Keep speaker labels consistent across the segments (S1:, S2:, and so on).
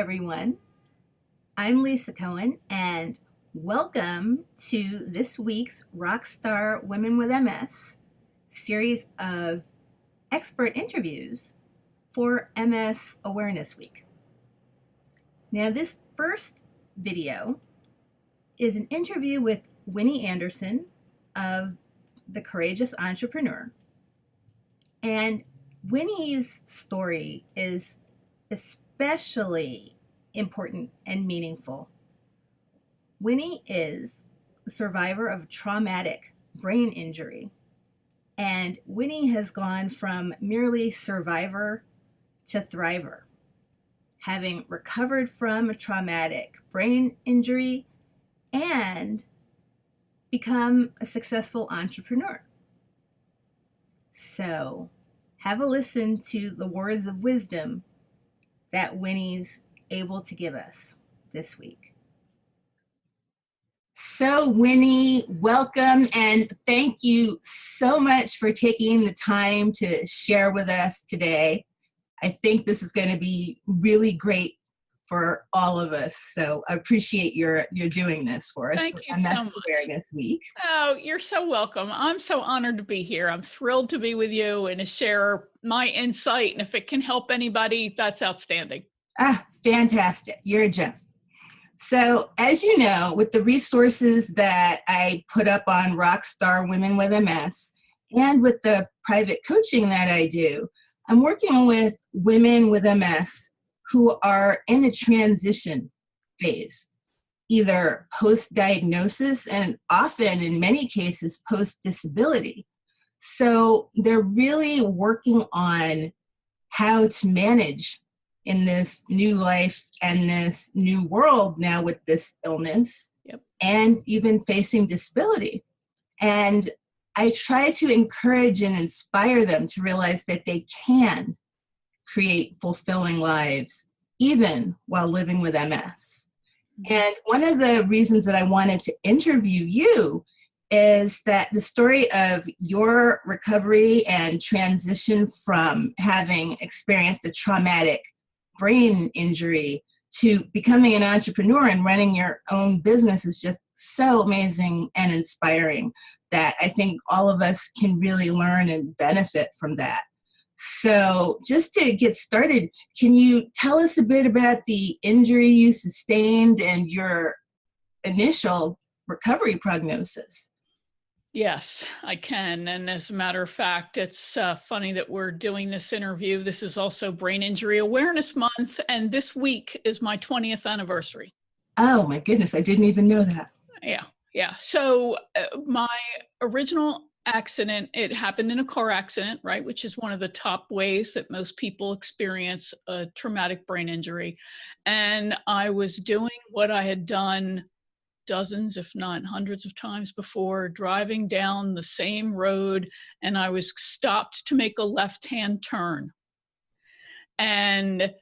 S1: everyone. I'm Lisa Cohen, and welcome to this week's Rockstar Women with MS series of expert interviews for MS Awareness Week. Now, this first video is an interview with Winnie Anderson of The Courageous Entrepreneur. And Winnie's story is especially important and meaningful. Winnie is a survivor of traumatic brain injury, and Winnie has gone from merely survivor to thriver, having recovered from a traumatic brain injury and become a successful entrepreneur. So, have a listen to the words of wisdom that Winnie's able to give us this week. So, Winnie, welcome and thank you so much for taking the time to share with us today. I think this is going to be really great for all of us. So I appreciate your doing this for us
S2: Thank
S1: for
S2: you
S1: MS
S2: so much.
S1: Awareness Week.
S2: Oh, you're so welcome. I'm so honored to be here. I'm thrilled to be with you and to share my insight. And if it can help anybody, that's outstanding.
S1: Fantastic. You're a gem. So as you know, with the resources that I put up on Rockstar Women with MS and with the private coaching that I do, I'm working with women with MS who are in a transition phase, either post-diagnosis and often in many cases post-disability. So they're really working on how to manage in this new life and this new world now with this illness.
S2: Yep.
S1: And even facing disability. And I try to encourage and inspire them to realize that they can create fulfilling lives even while living with MS. And one of the reasons that I wanted to interview you is that the story of your recovery and transition from having experienced a traumatic brain injury to becoming an entrepreneur and running your own business is just so amazing and inspiring that I think all of us can really learn and benefit from that. So just to get started, can you tell us a bit about the injury you sustained and your initial recovery prognosis?
S2: Yes, I can. And as a matter of fact, it's funny that we're doing this interview. This is also Brain Injury Awareness Month, and this week is my 20th anniversary.
S1: Oh my goodness, I didn't even know that.
S2: Yeah. So my original accident, it happened in a car accident, right? Which is one of the top ways that most people experience a traumatic brain injury. And I was doing what I had done dozens, if not hundreds of times before, driving down the same road, and I was stopped to make a left-hand turn. And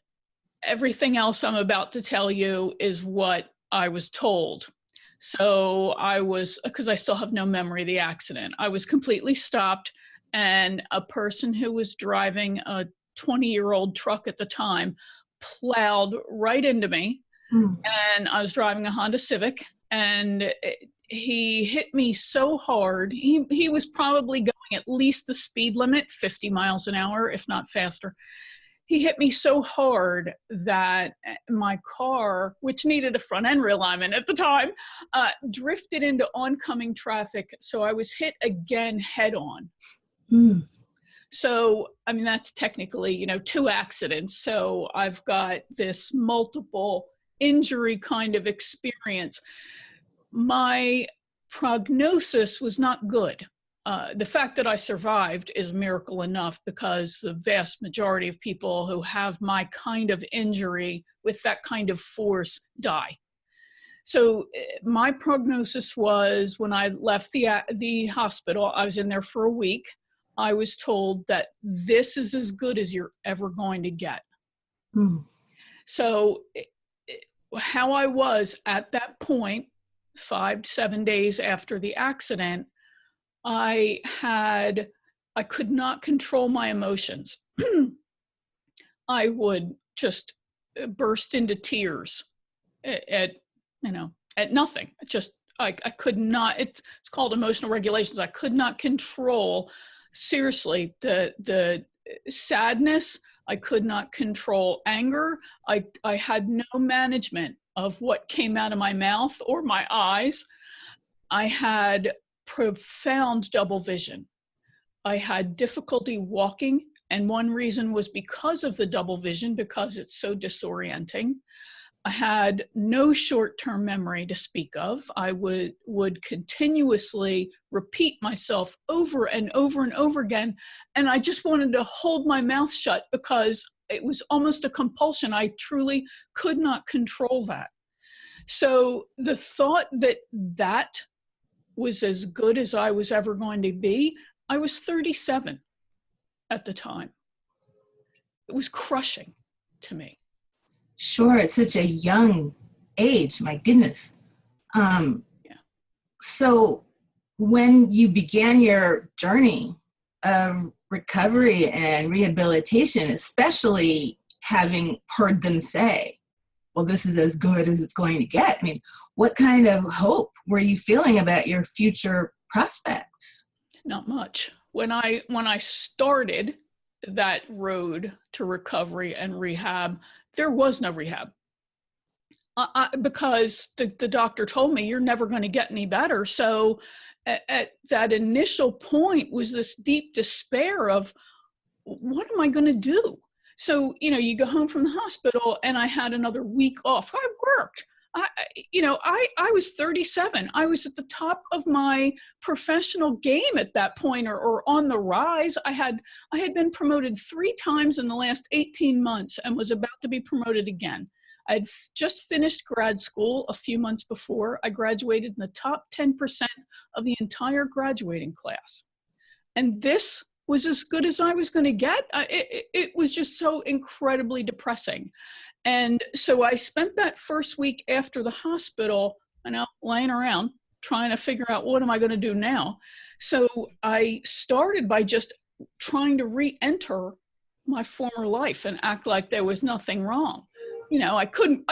S2: everything else I'm about to tell you is what I was told. So I was, because I still have no memory of the accident, I was completely stopped, and a person who was driving a 20-year-old truck at the time plowed right into me. And I was driving a Honda Civic, and he hit me so hard. He was probably going at least the speed limit, 50 miles an hour, if not faster. He hit me so hard that my car, which needed a front end realignment at the time, drifted into oncoming traffic. So I was hit again head on. So, I mean, that's technically, two accidents. So I've got this multiple injury kind of experience. My prognosis was not good. The fact that I survived is a miracle enough, because the vast majority of people who have my kind of injury with that kind of force die. So my prognosis was, when I left the hospital, I was in there for a week, I was told that this is as good as you're ever going to get. So how I was at that point, 5 to 7 days after the accident, I could not control my emotions. I would just burst into tears at at nothing. Just I could not. It's called emotional regulations. I could not control, seriously, the sadness. I could not control anger. I had no management of what came out of my mouth or my eyes. I had profound double vision. I had difficulty walking, and one reason was because of the double vision, because it's so disorienting. I had no short-term memory to speak of. I would continuously repeat myself over and over and over again, and I just wanted to hold my mouth shut because it was almost a compulsion. I truly could not control that. So the thought that that was as good as I was ever going to be, I was 37 at the time. It was crushing to me.
S1: Sure, at such a young age, my goodness. Yeah. So when you began your journey of recovery and rehabilitation, especially having heard them say, well, this is as good as it's going to get. I mean, what kind of hope were you feeling about your future prospects?
S2: Not much. When I started that road to recovery and rehab, there was no rehab. Because the doctor told me, you're never going to get any better. So at that initial point was this deep despair of, what am I going to do? So, you go home from the hospital and I had another week off. I worked. I was 37. I was at the top of my professional game at that point, or on the rise. I had been promoted 3 times in the last 18 months and was about to be promoted again. I'd just finished grad school a few months before. I graduated in the top 10% of the entire graduating class. And this was as good as I was going to get. It was just so incredibly depressing. And so I spent that first week after the hospital, laying around trying to figure out, what am I going to do now? So I started by just trying to re-enter my former life and act like there was nothing wrong. I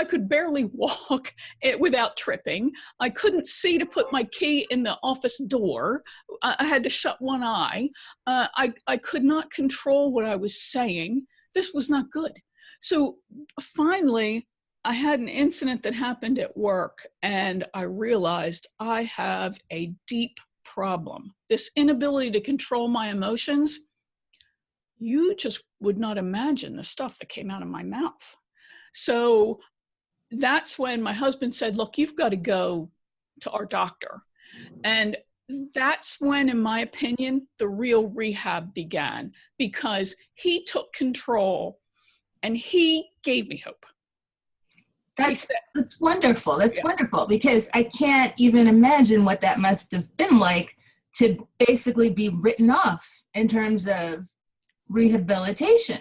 S2: could barely walk without tripping. I couldn't see to put my key in the office door. I had to shut one eye. I could not control what I was saying. This was not good. So finally, I had an incident that happened at work, and I realized I have a deep problem. This inability to control my emotions, you just would not imagine the stuff that came out of my mouth. So that's when my husband said, look, you've got to go to our doctor. And that's when, in my opinion, the real rehab began, because he took control and he gave me hope.
S1: That's wonderful. That's wonderful, because I can't even imagine what that must have been like to basically be written off in terms of rehabilitation.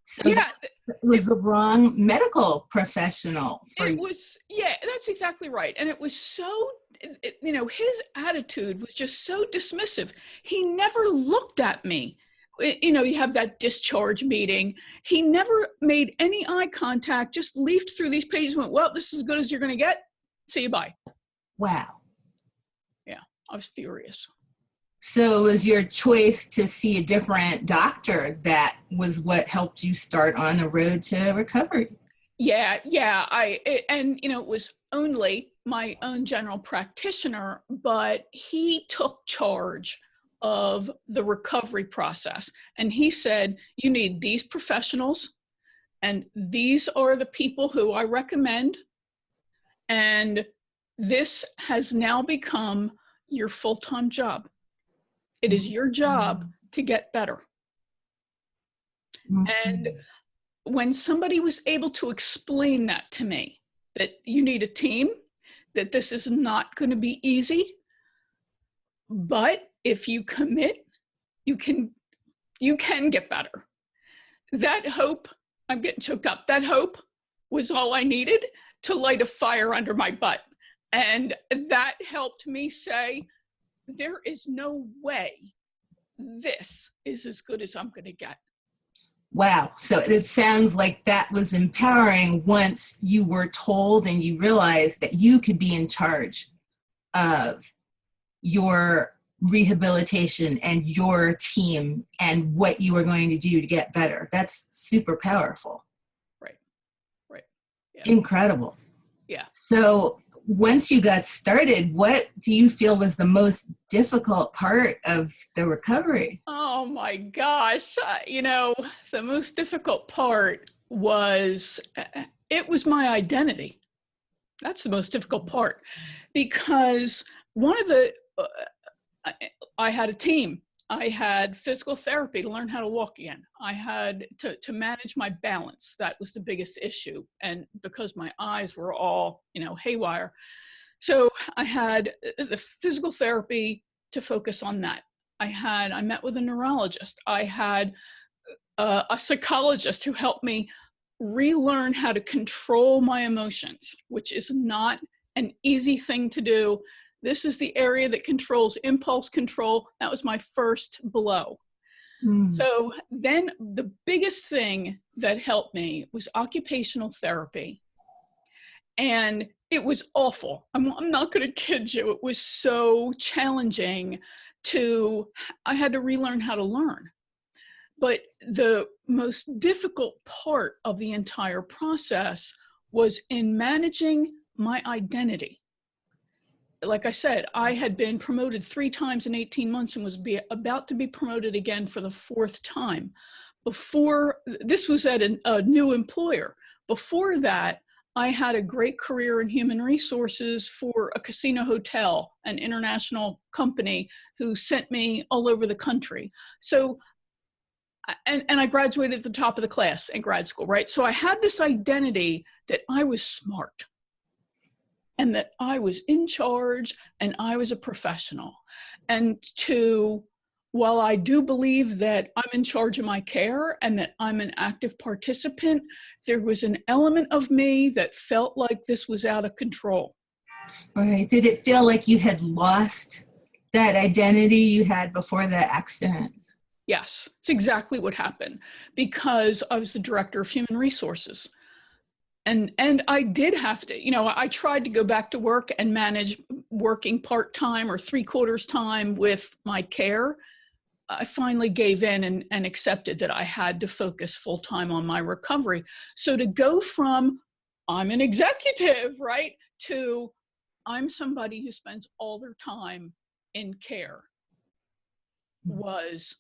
S1: So yeah, that was the wrong medical professional for you.
S2: Yeah, that's exactly right. And it was so, his attitude was just so dismissive. He never looked at me. You have that discharge meeting. He never made any eye contact, just leafed through these pages and went, well, this is as good as you're going to get. See you, bye.
S1: Wow.
S2: Yeah, I was furious.
S1: So it was your choice to see a different doctor that was what helped you start on the road to recovery?
S2: Yeah. It was only my own general practitioner, but he took charge of the recovery process. And he said, you need these professionals, and these are the people who I recommend. And this has now become your full-time job. It is your job to get better. Mm-hmm. And when somebody was able to explain that to me, that you need a team, that this is not going to be easy, but if you commit, you can get better. That hope, I'm getting choked up. That hope was all I needed to light a fire under my butt. And that helped me say, there is no way this is as good as I'm going to get.
S1: Wow. So it sounds like that was empowering once you were told and you realized that you could be in charge of your rehabilitation and your team and what you were going to do to get better. That's super powerful.
S2: Right. Right. Yeah.
S1: Incredible.
S2: Yeah.
S1: So once you got started, what do you feel was the most difficult part of the recovery?
S2: Oh my gosh. The most difficult part was it was my identity. That's the most difficult part, because one of the I had a team. I had physical therapy to learn how to walk again. I had to manage my balance. That was the biggest issue. And because my eyes were all, haywire. So I had the physical therapy to focus on that. I met with a neurologist. I had a psychologist who helped me relearn how to control my emotions, which is not an easy thing to do. This is the area that controls impulse control. That was my first blow. So then the biggest thing that helped me was occupational therapy. And it was awful. I'm not going to kid you. It was so challenging I had to relearn how to learn. But the most difficult part of the entire process was in managing my identity. Like I said, I had been promoted 3 times in 18 months and was about to be promoted again for the 4th time. This was at a new employer. Before that, I had a great career in human resources for a casino hotel, an international company who sent me all over the country. So, and I graduated at the top of the class in grad school, right? So I had this identity that I was smart and that I was in charge and I was a professional. And while I do believe that I'm in charge of my care and that I'm an active participant, there was an element of me that felt like this was out of control.
S1: All right. Did it feel like you had lost that identity you had before the accident?
S2: Yes, it's exactly what happened, because I was the director of human resources. And I did have to, I tried to go back to work and manage working part-time or 3/4 time with my care. I finally gave in and accepted that I had to focus full-time on my recovery. So to go from I'm an executive, right, to I'm somebody who spends all their time in care was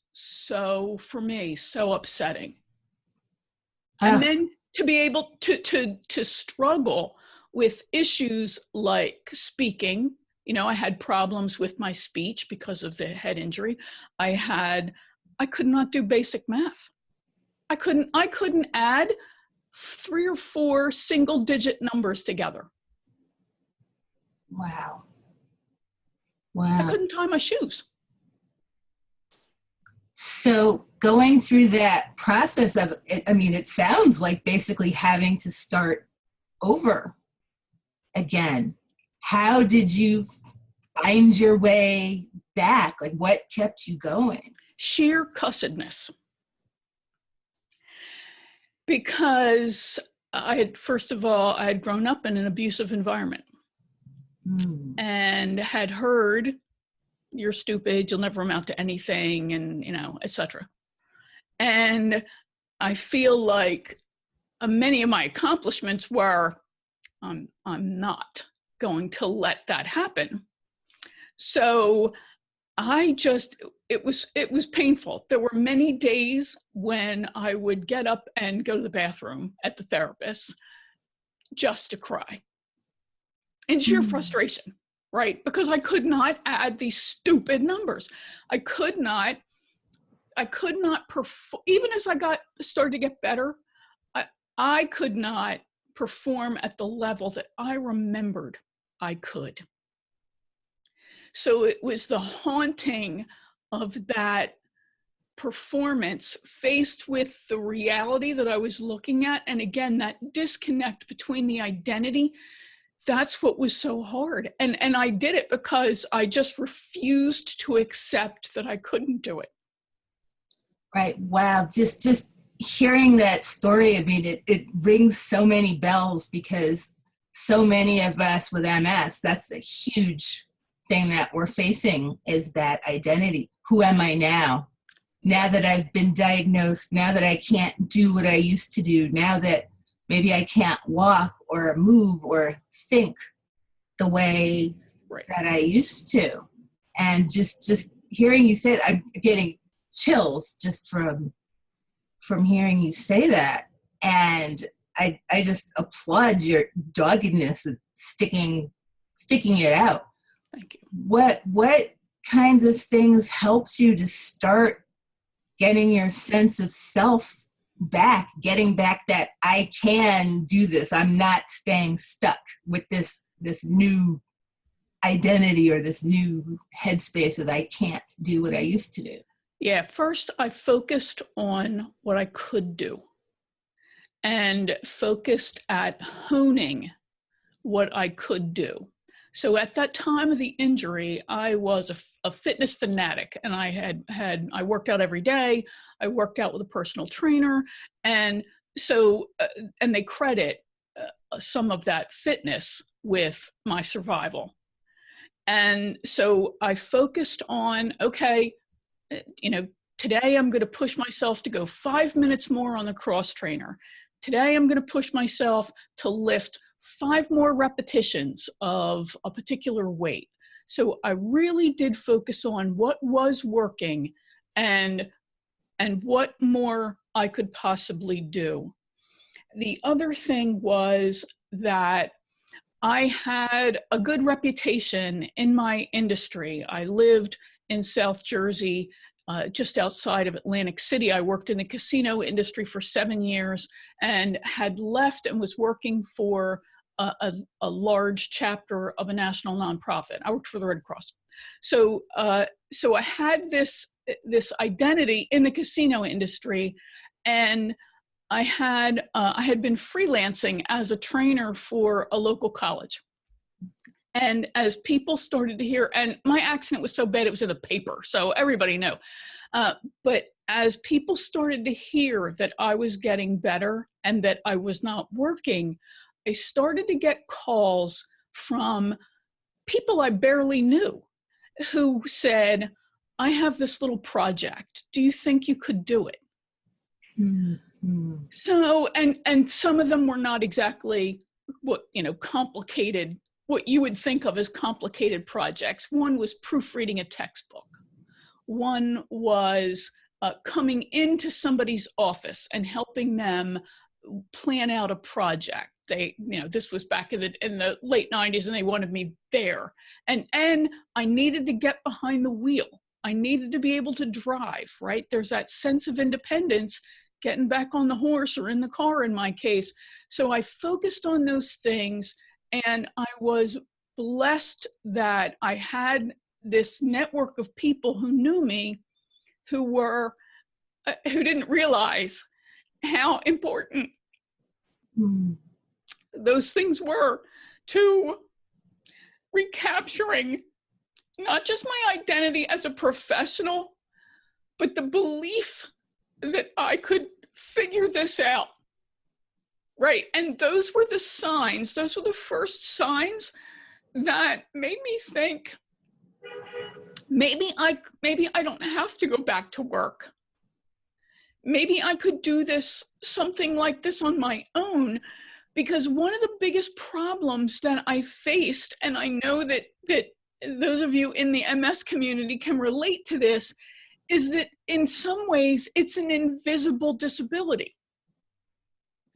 S2: for me, so upsetting. And then to be able to struggle with issues like speaking. I had problems with my speech because of the head injury. I could not do basic math. I couldn't add 3 or 4 single-digit numbers together.
S1: Wow.
S2: I couldn't tie my shoes.
S1: So going through that process of it, it sounds like basically having to start over again. How did you find your way back? Like, what kept you going?
S2: Sheer cussedness. Because first of all, I had grown up in an abusive environment and had heard, you're stupid, you'll never amount to anything, and, etc. And I feel like many of my accomplishments were, I'm not going to let that happen. So it was painful. There were many days when I would get up and go to the bathroom at the therapist just to cry. And sheer frustration, right? Because I could not add these stupid numbers. I could not perform, even as I started to get better, I could not perform at the level that I remembered I could. So it was the haunting of that performance faced with the reality that I was looking at. And again, that disconnect between the identity, that's what was so hard. And I did it because I just refused to accept that I couldn't do it.
S1: Right. Wow. Just hearing that story, I mean, it rings so many bells, because so many of us with MS, that's a huge thing that we're facing, is that identity. Who am I now? Now that I've been diagnosed, now that I can't do what I used to do, now that maybe I can't walk or move or think the way that I used to. And just hearing you say that, I'm getting chills just from hearing you say that. And I just applaud your doggedness with sticking it out.
S2: Thank you.
S1: What kinds of things helped you to start getting your sense of self back, getting back that I can do this, I'm not staying stuck with this new identity or this new headspace of I can't do what I used to do?
S2: Yeah, first I focused on what I could do and focused at honing what I could do. So at that time of the injury, I was a fitness fanatic, and I worked out every day. I worked out with a personal trainer, and so and they credit some of that fitness with my survival. And so I focused on, okay, today I'm going to push myself to go 5 minutes more on the cross trainer. Today I'm going to push myself to lift 5 more repetitions of a particular weight. So I really did focus on what was working and what more I could possibly do. The other thing was that I had a good reputation in my industry. I lived in South Jersey, just outside of Atlantic City. I worked in the casino industry for 7 years and had left and was working for a large chapter of a national nonprofit. I worked for the Red Cross. So I had this identity in the casino industry, and I had been freelancing as a trainer for a local college. And as people started to hear, and my accident was so bad, it was in the paper, so everybody knew. But as people started to hear that I was getting better and that I was not working, I started to get calls from people I barely knew who said, I have this little project. Do you think you could do it? Mm-hmm. So, and some of them were not exactly what, complicated, what you would think of as complicated projects. One was proofreading a textbook. One was coming into somebody's office and helping them plan out a project. They, this was back in the late 90s, and they wanted me there. And I needed to get behind the wheel. I needed to be able to drive, right? There's that sense of independence, getting back on the horse or in the car in my case. So I focused on those things, and I was blessed that I had this network of people who knew me, who didn't realize how important those things were to recapturing not just my identity as a professional, but the belief that I could figure this out, right? And those were the signs, those were the first signs that made me think, maybe I don't have to go back to work. Maybe I could do something like this on my own. Because one of the biggest problems that I faced, and I know that those of you in the MS community can relate to this, is that in some ways it's an invisible disability.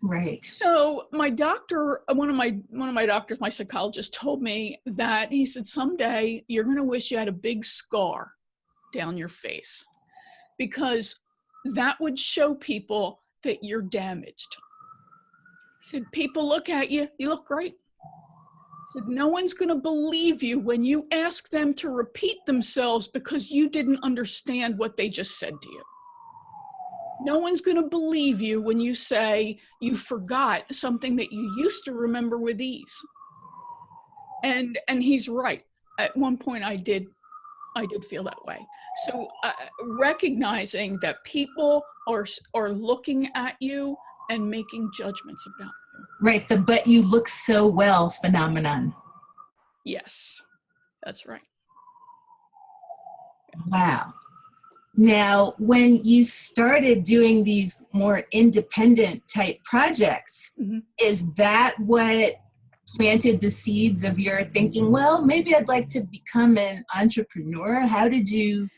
S1: Right.
S2: So my doctor, one of my doctors, my psychologist, told me that, he said, someday you're going to wish you had a big scar down your face, because that would show people that you're damaged. He said, people look at you, you look great. He said, no one's going to believe you when you ask them to repeat themselves because you didn't understand what they just said to you. No one's going to believe you when you say you forgot something that you used to remember with ease. And he's right. At one point I did I did feel that way. So recognizing that people are looking at you and making judgments about you.
S1: Right. The "but you look so well" phenomenon.
S2: Yes, that's right.
S1: Wow. Now, when you started doing these more independent type projects,
S2: Mm-hmm.
S1: is that what planted the seeds of your thinking, well, maybe I'd like to become an entrepreneur? How did you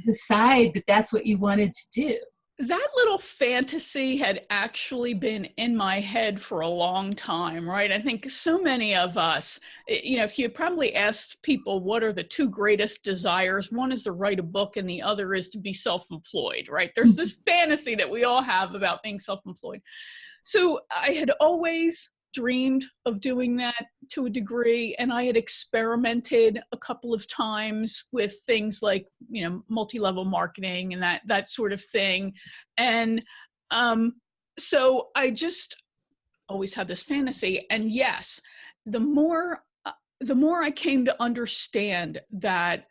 S1: decide that that's what you wanted to do?
S2: That little fantasy had actually been in my head for a long time, right? I think so many of us, if you probably asked people what are the two greatest desires, one is to write a book and the other is to be self-employed, right? There's this fantasy that we all have about being self-employed. So I had always dreamed of doing that to a degree, and I had experimented a couple of times with things like, multi-level marketing and that sort of thing. And so I just always had this fantasy. And yes, the more I came to understand that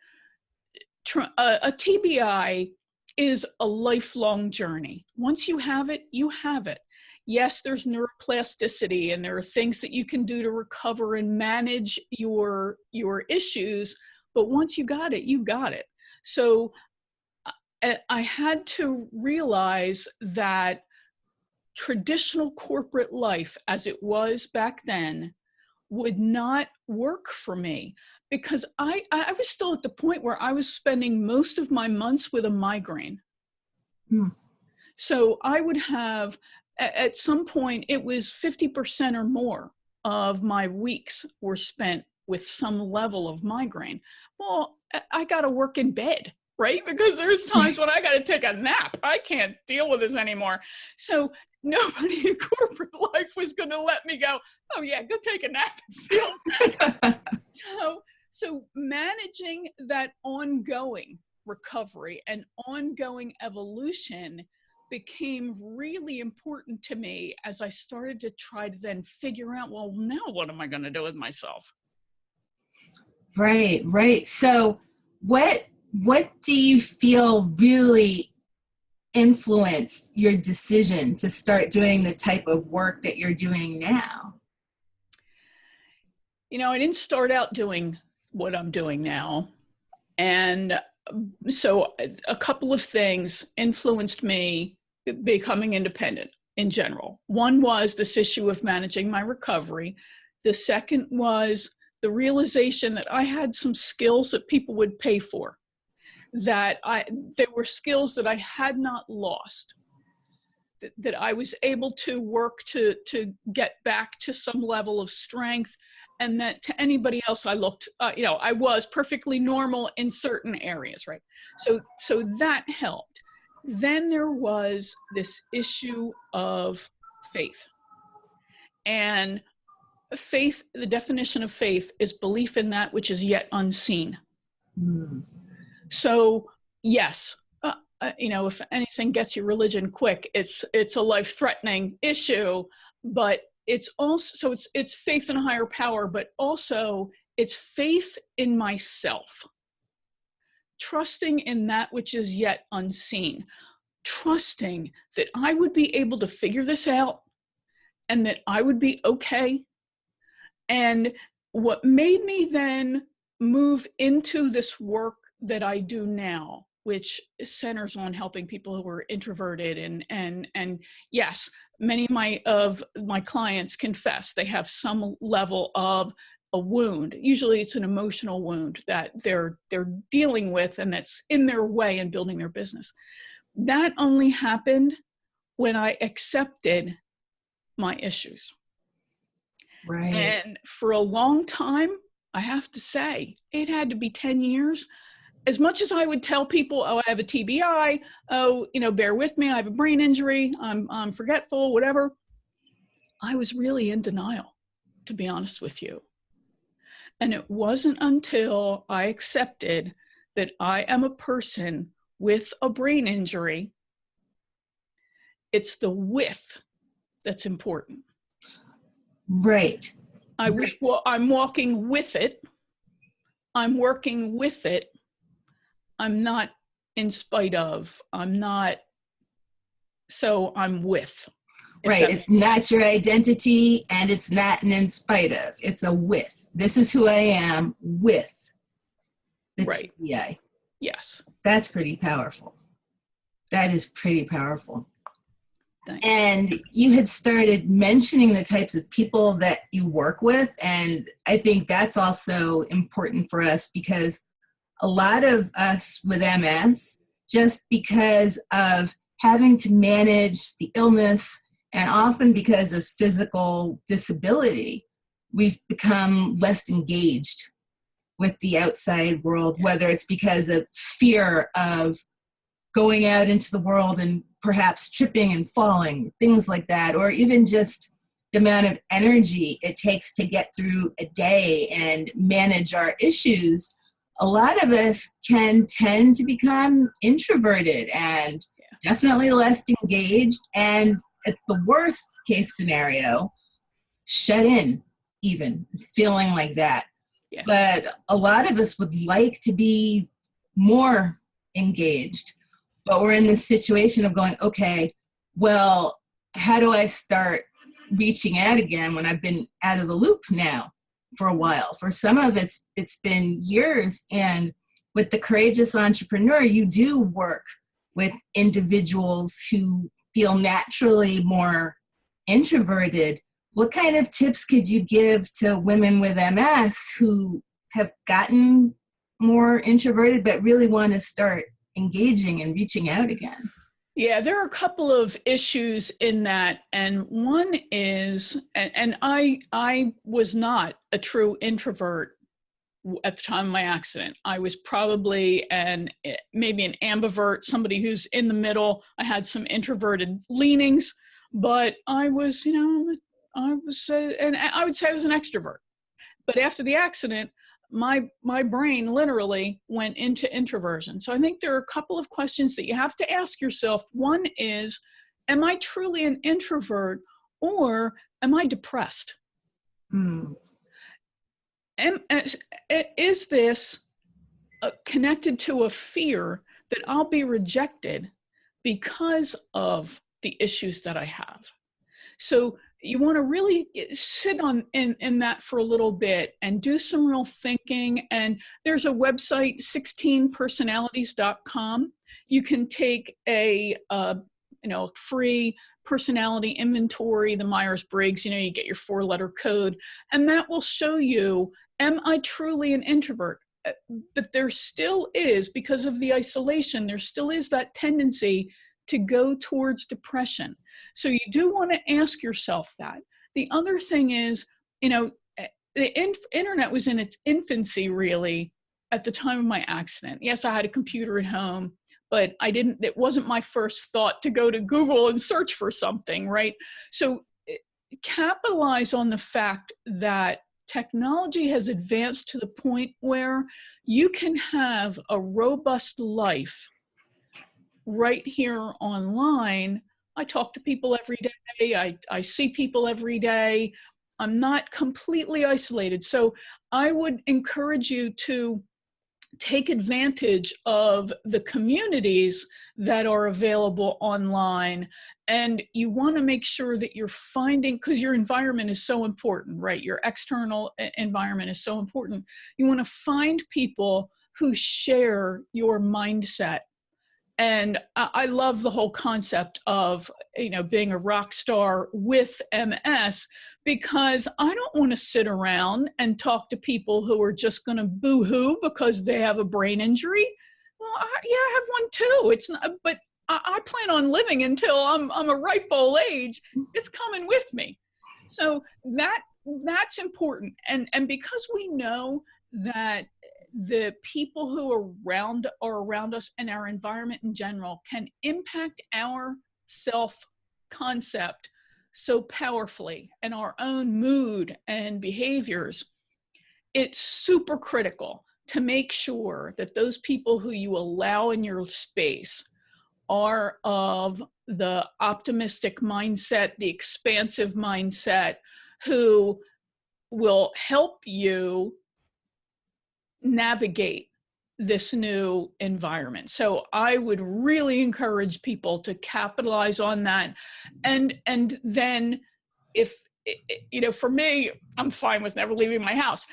S2: a TBI is a lifelong journey. Once you have it, you have it. Yes, there's neuroplasticity and there are things that you can do to recover and manage your issues, but once you got it, you got it. So I had to realize that traditional corporate life as it was back then would not work for me, because I was still at the point where I was spending most of my months with a migraine. So I would have, at some point, it was 50% or more of my weeks were spent with some level of migraine. Well, I got to work in bed, right? Because there's times when I got to take a nap. I can't deal with this anymore. So nobody in corporate life was going to let me go, oh yeah, go take a nap and feel better. So managing that ongoing recovery and ongoing evolution became really important to me as I started to try to then figure out, well, now what am I going to do with myself?
S1: Right. So what do you feel really influenced your decision to start doing the type of work that you're doing now?
S2: I didn't start out doing what I'm doing now. And so a couple of things influenced me becoming independent in general. One was this issue of managing my recovery. The second was the realization that I had some skills that people would pay for, that there were skills that I had not lost, that I was able to work to get back to some level of strength, and that to anybody else I looked, I was perfectly normal in certain areas, right? So that helped. Then there was this issue of faith. And faith, the definition of faith is belief in that which is yet unseen. So yes, if anything gets you religion quick, it's a life-threatening issue, but it's also, so it's faith in a higher power, but also it's faith in myself, trusting in that which is yet unseen, trusting that I would be able to figure this out and that I would be okay. And what made me then move into this work that I do now, which centers on helping people who are introverted, and yes, many of my clients confess they have some level of a wound. Usually it's an emotional wound that they're dealing with and that's in their way in building their business. That only happened when I accepted my issues.
S1: Right.
S2: And for a long time, I have to say, it had to be 10 years. As much as I would tell people, oh, I have a TBI, oh, bear with me, I have a brain injury, I'm forgetful, whatever, I was really in denial, to be honest with you. And it wasn't until I accepted that I am a person with a brain injury, it's the with that's important.
S1: Right.
S2: I'm walking with it. I'm working with it. I'm not in spite of. I'm not, so I'm with.
S1: Right. It's not your identity, and it's not an in spite of. It's a with. This is who I am with the
S2: right.
S1: TBI.
S2: Yes.
S1: That's pretty powerful. That is pretty powerful.
S2: Thanks.
S1: And you had started mentioning the types of people that you work with. And I think that's also important for us, because a lot of us with MS, just because of having to manage the illness and often because of physical disability, we've become less engaged with the outside world, whether it's because of fear of going out into the world and perhaps tripping and falling, things like that, or even just the amount of energy it takes to get through a day and manage our issues. A lot of us can tend to become introverted and definitely less engaged, and at the worst case scenario, shut in, even feeling like that. Yeah. But a lot of us would like to be more engaged, but we're in this situation of going, okay, well, how do I start reaching out again when I've been out of the loop now for a while? For some of us, it's been years. And with the Courageous Entrepreneur, you do work with individuals who feel naturally more introverted. What kind of tips could you give to women with MS who have gotten more introverted but really want to start engaging and reaching out again?
S2: Yeah, there are a couple of issues in that. And one is, and I was not a true introvert at the time of my accident. I was probably maybe an ambivert, somebody who's in the middle. I had some introverted leanings, but I was, and I would say I was an extrovert. But after the accident, my brain literally went into introversion. So I think there are a couple of questions that you have to ask yourself. One is, am I truly an introvert, or am I depressed? Is this connected to a fear that I'll be rejected because of the issues that I have? So you want to really sit in that for a little bit and do some real thinking. And there's a website, 16personalities.com. You can take a free personality inventory, the Myers-Briggs, you get your 4-letter code, and that will show you, am I truly an introvert? But there still is, because of the isolation, there still is that tendency to go towards depression. So you do want to ask yourself that. The other thing is, the internet was in its infancy, really, at the time of my accident. Yes, I had a computer at home, but it wasn't my first thought to go to Google and search for something, right? So capitalize on the fact that technology has advanced to the point where you can have a robust life right here online. I talk to people every day. I see people every day. I'm not completely isolated. So I would encourage you to take advantage of the communities that are available online. And you want to make sure that you're finding, because your environment is so important, right? Your external environment is so important. You want to find people who share your mindset. And I love the whole concept of, being a rock star with MS, because I don't want to sit around and talk to people who are just going to boo-hoo because they have a brain injury. Well, I have one too. It's not, but I plan on living until I'm a ripe old age. It's coming with me. So that's important. And because we know that the people who are around us and our environment in general can impact our self-concept so powerfully, and our own mood and behaviors, it's super critical to make sure that those people who you allow in your space are of the optimistic mindset, the expansive mindset, who will help you navigate this new environment. So I would really encourage people to capitalize on that. And then if, for me, I'm fine with never leaving my house.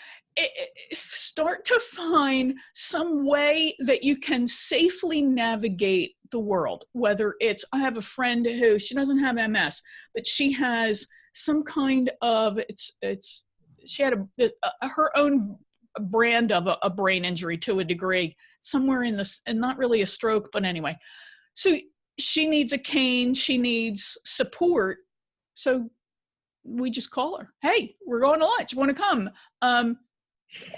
S2: Start to find some way that you can safely navigate the world, whether it's, I have a friend who, she doesn't have MS, but she has some kind of, she had her own brand of a brain injury to a degree, somewhere in this, and not really a stroke, but anyway. So she needs a cane, she needs support. So we just call her, hey, we're going to lunch, want to come?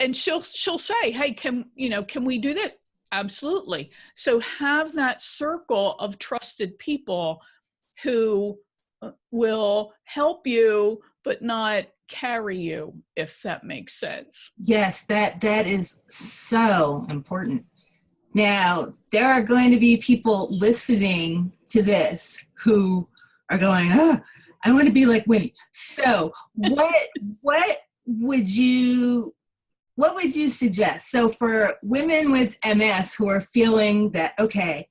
S2: And she'll say, hey, can we do this? Absolutely. So have that circle of trusted people who will help you, but not carry you, if that makes sense.
S1: Yes, that is so important. Now, there are going to be people listening to this who are going, oh, I want to be like Winnie. So what would you suggest? So for women with MS who are feeling that, okay,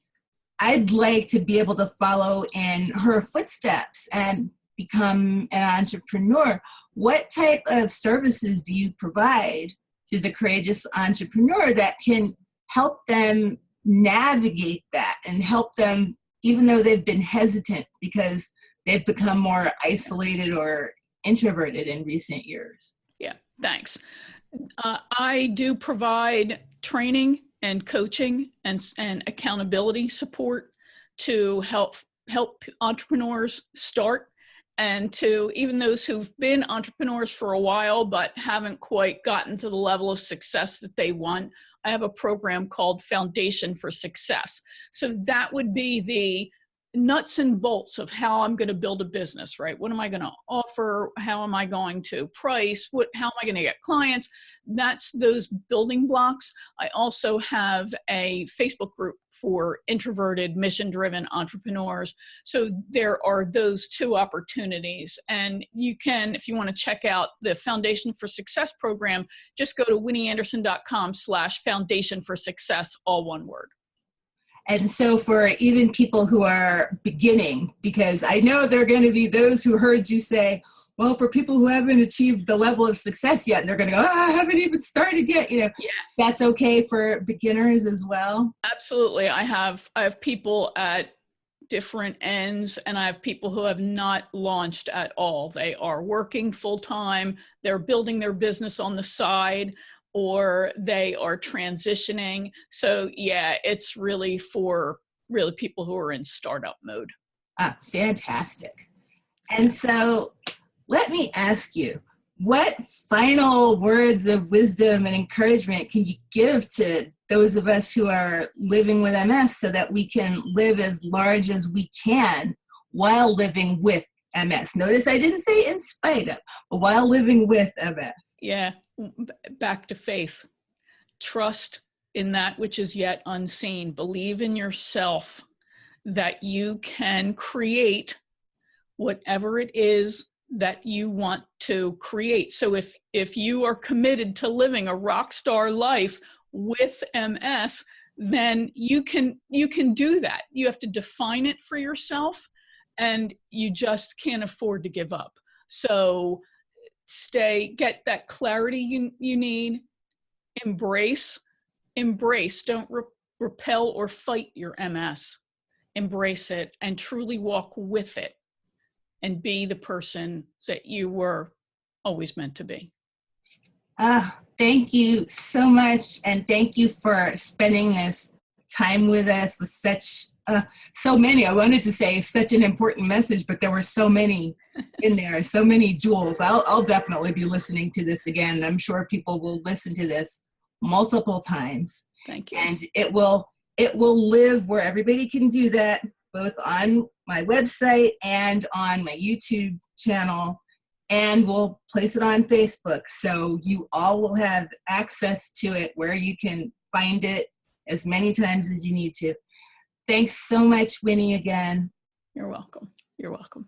S1: I'd like to be able to follow in her footsteps and become an entrepreneur, what type of services do you provide to the courageous entrepreneur that can help them navigate that and help them, even though they've been hesitant because they've become more isolated or introverted in recent years?
S2: Yeah, thanks. I do provide training and coaching and accountability support to help entrepreneurs start, and to even those who've been entrepreneurs for a while but haven't quite gotten to the level of success that they want. I have a program called Foundation for Success. So that would be the nuts and bolts of how I'm going to build a business, right? What am I going to offer? How am I going to price? How am I going to get clients? That's those building blocks. I also have a Facebook group for introverted, mission-driven entrepreneurs. So there are those two opportunities. And you can, if you want to check out the Foundation for Success program, just go to winnieanderson.com/foundation for success, all one word.
S1: And so for even people who are beginning, because I know there are going to be those who heard you say, well, for people who haven't achieved the level of success yet, and they're going to go, I haven't even started yet. That's okay for beginners as well.
S2: Absolutely. I have people at different ends, and I have people who have not launched at all. They are working full time. They're building their business on the side, or they are transitioning. So yeah, it's really for people who are in startup mode.
S1: Fantastic. And so let me ask you, what final words of wisdom and encouragement can you give to those of us who are living with MS so that we can live as large as we can while living with MS? Notice I didn't say in spite of, but while living with MS.
S2: Yeah, back to faith. Trust in that which is yet unseen. Believe in yourself that you can create whatever it is that you want to create. So if you are committed to living a rockstar life with MS, then you can do that. You have to define it for yourself, and you just can't afford to give up. So get that clarity you need, embrace, don't repel or fight your MS, embrace it and truly walk with it and be the person that you were always meant to be.
S1: Thank you so much. And thank you for spending this time with us with so many. I wanted to say such an important message, but there were so many in there, so many jewels. I'll definitely be listening to this again. I'm sure people will listen to this multiple times.
S2: Thank you.
S1: And it will live where everybody can do that, both on my website and on my YouTube channel, and we'll place it on Facebook. So you all will have access to it where you can find it as many times as you need to. Thanks so much, Winnie, again.
S2: You're welcome. You're welcome.